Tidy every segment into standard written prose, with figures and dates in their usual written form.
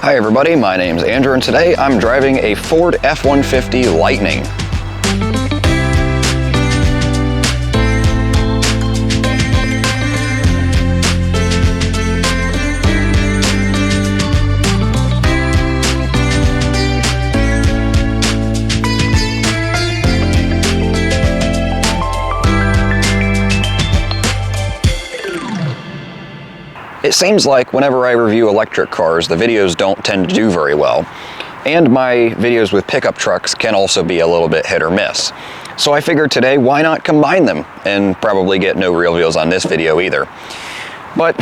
Hi everybody, my name's Andrew and today I'm driving a Ford F-150 Lightning. It seems like whenever I review electric cars, the videos don't tend to do very well, and my videos with pickup trucks can also be a little bit hit or miss. So I figured today, why not combine them and probably get no real views on this video either. But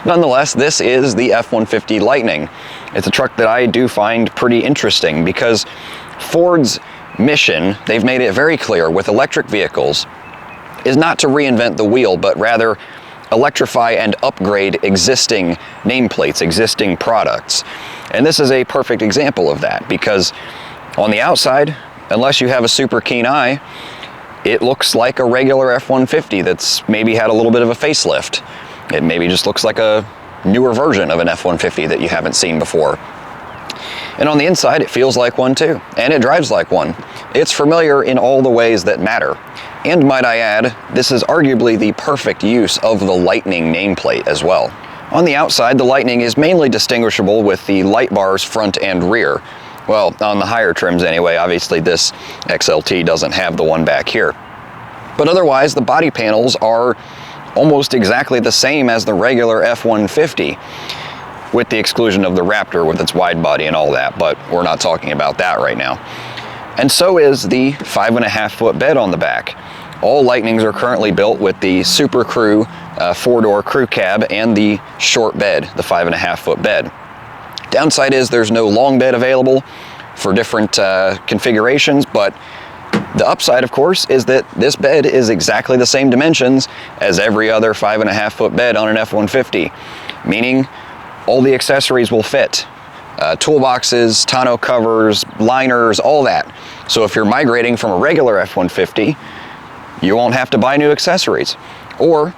nonetheless, this is the F-150 Lightning. It's a truck that I do find pretty interesting because Ford's mission, they've made it very clear with electric vehicles, is not to reinvent the wheel, but rather electrify and upgrade existing nameplates, existing products. And this is a perfect example of that because on the outside, unless you have a super keen eye, it looks like a regular F-150 that's maybe had a little bit of a facelift. It maybe just looks like a newer version of an F-150 that you haven't seen before. And on the inside, it feels like one too, and it drives like one. It's familiar in all the ways that matter. And might I add, this is arguably the perfect use of the Lightning nameplate as well. On the outside, the Lightning is mainly distinguishable with the light bars front and rear. Well, on the higher trims anyway, obviously this XLT doesn't have the one back here. But otherwise, the body panels are almost exactly the same as the regular F-150, with the exclusion of the Raptor with its wide body and all that, but we're not talking about that right now. And so is the 5.5-foot bed on the back. All Lightnings are currently built with the Super Crew 4-door crew cab and the short bed, the 5.5-foot bed. Downside is there's no long bed available for different configurations, but the upside, of course, is that this bed is exactly the same dimensions as every other 5.5-foot bed on an F-150, meaning all the accessories will fit. Toolboxes, tonneau covers, liners, all that. So if you're migrating from a regular F-150, you won't have to buy new accessories. Or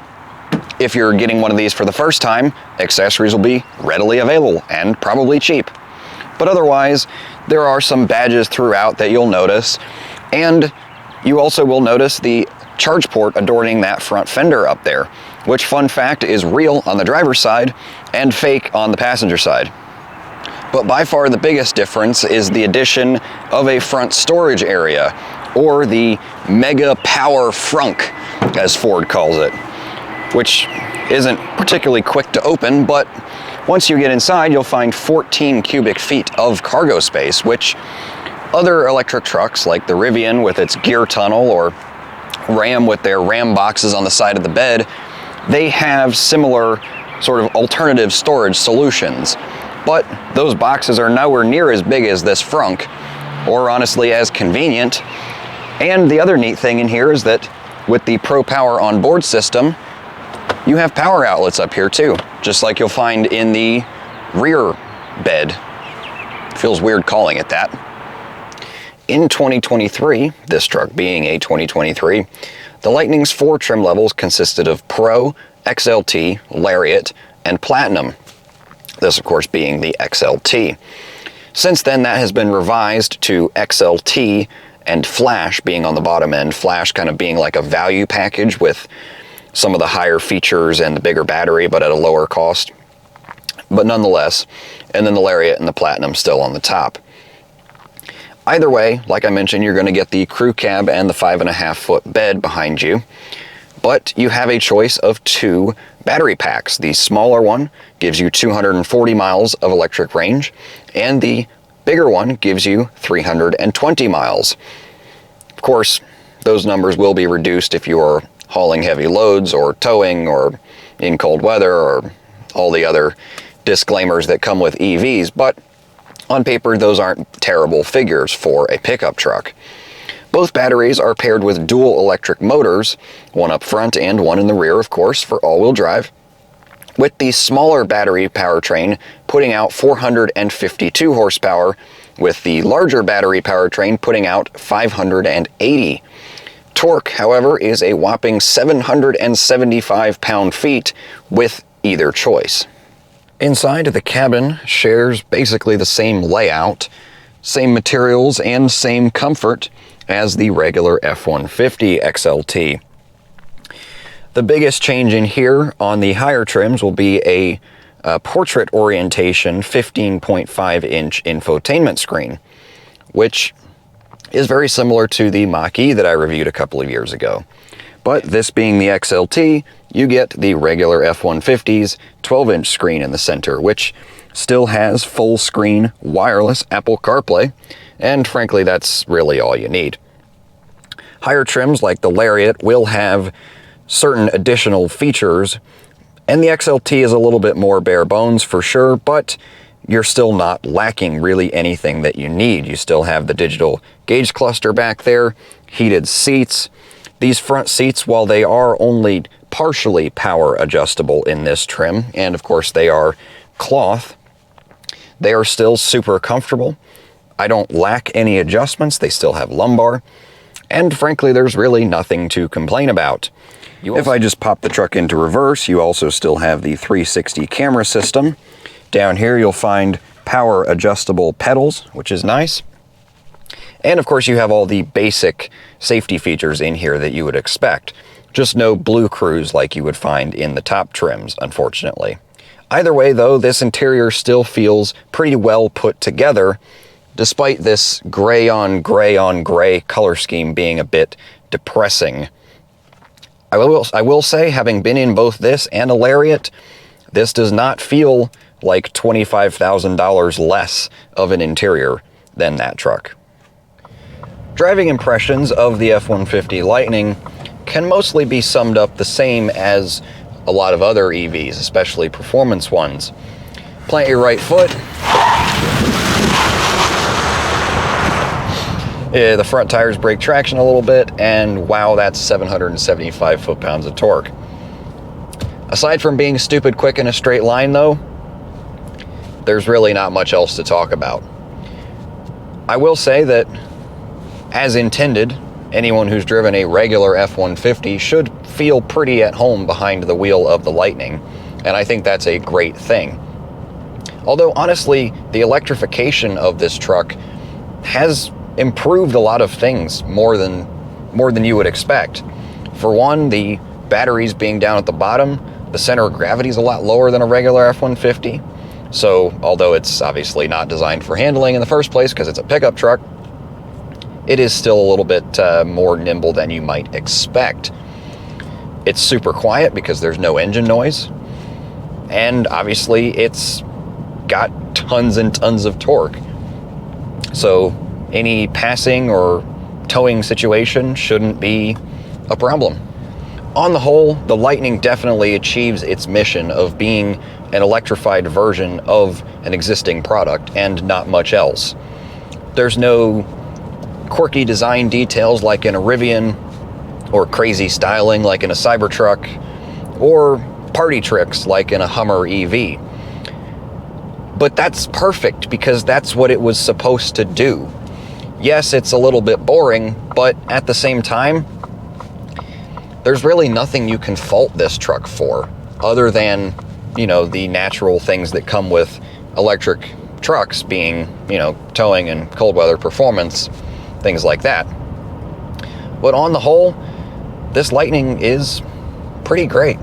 if you're getting one of these for the first time, accessories will be readily available and probably cheap. But otherwise, there are some badges throughout that you'll notice, and you also will notice the charge port adorning that front fender up there, which, fun fact, is real on the driver's side and fake on the passenger side. But by far the biggest difference is the addition of a front storage area, or the Mega Power Frunk, as Ford calls it, which isn't particularly quick to open, but once you get inside, you'll find 14 cubic feet of cargo space, which other electric trucks like the Rivian with its gear tunnel or Ram with their Ram boxes on the side of the bed, they have similar sort of alternative storage solutions. But those boxes are nowhere near as big as this Frunk, or honestly as convenient. And the other neat thing in here is that with the Pro Power onboard system, you have power outlets up here too, just like you'll find in the rear bed. Feels weird calling it that. In 2023, this truck being a 2023, the Lightning's 4 trim levels consisted of Pro, XLT, Lariat, and Platinum. This, of course, being the XLT. Since then, that has been revised to XLT and Flash being on the bottom end. Flash kind of being like a value package with some of the higher features and the bigger battery, but at a lower cost. But nonetheless, and then the Lariat and the Platinum still on the top. Either way, like I mentioned, you're going to get the crew cab and the 5.5-foot bed behind you. But you have a choice of 2 battery packs. The smaller one gives you 240 miles of electric range, and the bigger one gives you 320 miles. Of course, those numbers will be reduced if you're hauling heavy loads or towing or in cold weather or all the other disclaimers that come with EVs, but on paper, those aren't terrible figures for a pickup truck. Both batteries are paired with dual electric motors, one up front and one in the rear, of course, for all-wheel drive, with the smaller battery powertrain putting out 452 horsepower, with the larger battery powertrain putting out 580. Torque, however, is a whopping 775 pound-feet with either choice. Inside, the cabin shares basically the same layout, same materials, and same comfort as the regular F-150 XLT. The biggest change in here on the higher trims will be a portrait orientation 15.5-inch infotainment screen, which is very similar to the Mach-E that I reviewed a couple of years ago. But this being the XLT, you get the regular F-150's 12-inch screen in the center, which still has full-screen wireless Apple CarPlay, and frankly, that's really all you need. Higher trims like the Lariat will have certain additional features, and the XLT is a little bit more bare bones for sure, but you're still not lacking really anything that you need. You still have the digital gauge cluster back there, heated seats. These front seats, while they are only partially power adjustable in this trim, and of course they are cloth, they are still super comfortable. I don't lack any adjustments. They still have lumbar, and frankly, there's really nothing to complain about. If I just pop the truck into reverse, you also still have the 360 camera system. Down here you'll find power adjustable pedals, which is nice. And of course you have all the basic safety features in here that you would expect. Just no Blue Cruise like you would find in the top trims, unfortunately. Either way though, this interior still feels pretty well put together, despite this gray on gray color scheme being a bit depressing. I will say, having been in both this and a Lariat, this does not feel like $25,000 less of an interior than that truck. Driving impressions of the F-150 Lightning can mostly be summed up the same as a lot of other EVs, especially performance ones. Plant your right foot. The front tires break traction a little bit, and wow, that's 775 foot-pounds of torque. Aside from being stupid quick in a straight line though, there's really not much else to talk about. I will say that, as intended, anyone who's driven a regular F-150 should feel pretty at home behind the wheel of the Lightning, and I think that's a great thing. Although honestly, the electrification of this truck has improved a lot of things more than you would expect. For one, the batteries being down at the bottom, the center of gravity is a lot lower than a regular F-150. So although it's obviously not designed for handling in the first place because it's a pickup truck, it is still a little bit more nimble than you might expect. It's super quiet because there's no engine noise, and obviously it's got tons and tons of torque. So any passing or towing situation shouldn't be a problem. On the whole, the Lightning definitely achieves its mission of being an electrified version of an existing product and not much else. There's no quirky design details like in a Rivian, or crazy styling like in a Cybertruck, or party tricks like in a Hummer EV. But that's perfect because that's what it was supposed to do. Yes, it's a little bit boring, but at the same time, there's really nothing you can fault this truck for, other than, the natural things that come with electric trucks being, towing and cold weather performance, things like that. But on the whole, this Lightning is pretty great.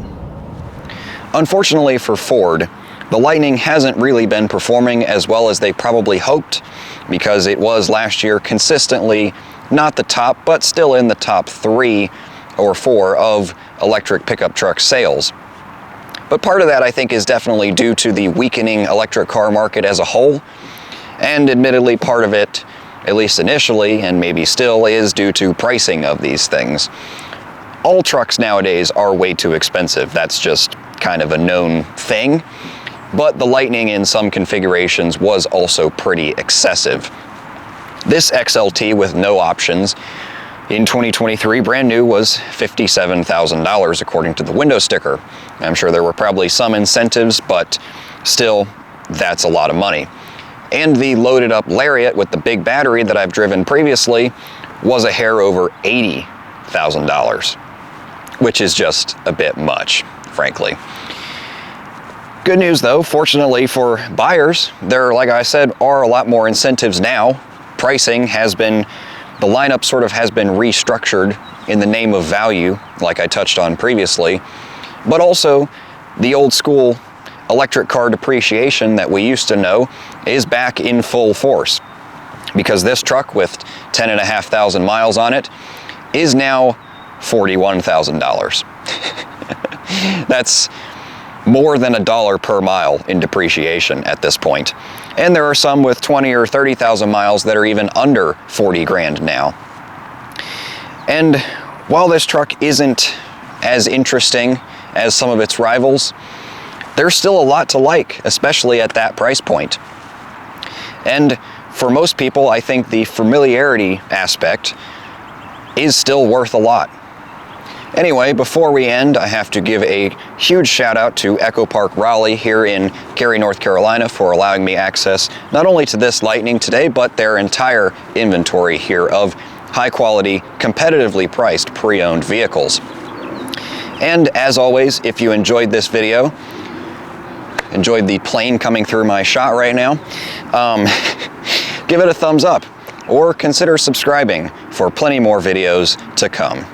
Unfortunately for Ford, the Lightning hasn't really been performing as well as they probably hoped, because it was last year consistently not the top, but still in the top 3 or 4 of electric pickup truck sales. But part of that, I think, is definitely due to the weakening electric car market as a whole, and admittedly part of it, at least initially, and maybe still, is due to pricing of these things. All trucks nowadays are way too expensive. That's just kind of a known thing. But the Lightning in some configurations was also pretty excessive. This XLT with no options in 2023, brand new, was $57,000 according to the window sticker. I'm sure there were probably some incentives, but still, that's a lot of money. And the loaded up Lariat with the big battery that I've driven previously was a hair over $80,000, which is just a bit much, frankly. Good news though, fortunately for buyers, there, like I said, are a lot more incentives now. Pricing has been, the lineup sort of has been restructured in the name of value, like I touched on previously, but also the old school electric car depreciation that we used to know is back in full force, because this truck with 10,500 miles on it is now $41,000. That's more than $1 per mile in depreciation at this point. And there are some with 20 or 30,000 miles that are even under 40 grand now. And while this truck isn't as interesting as some of its rivals, there's still a lot to like, especially at that price point. And for most people, I think the familiarity aspect is still worth a lot. Anyway, before we end, I have to give a huge shout out to Echo Park Raleigh here in Cary, North Carolina for allowing me access not only to this Lightning today, but their entire inventory here of high quality, competitively priced pre-owned vehicles. And as always, if you enjoyed this video, enjoyed the plane coming through my shot right now, give it a thumbs up or consider subscribing for plenty more videos to come.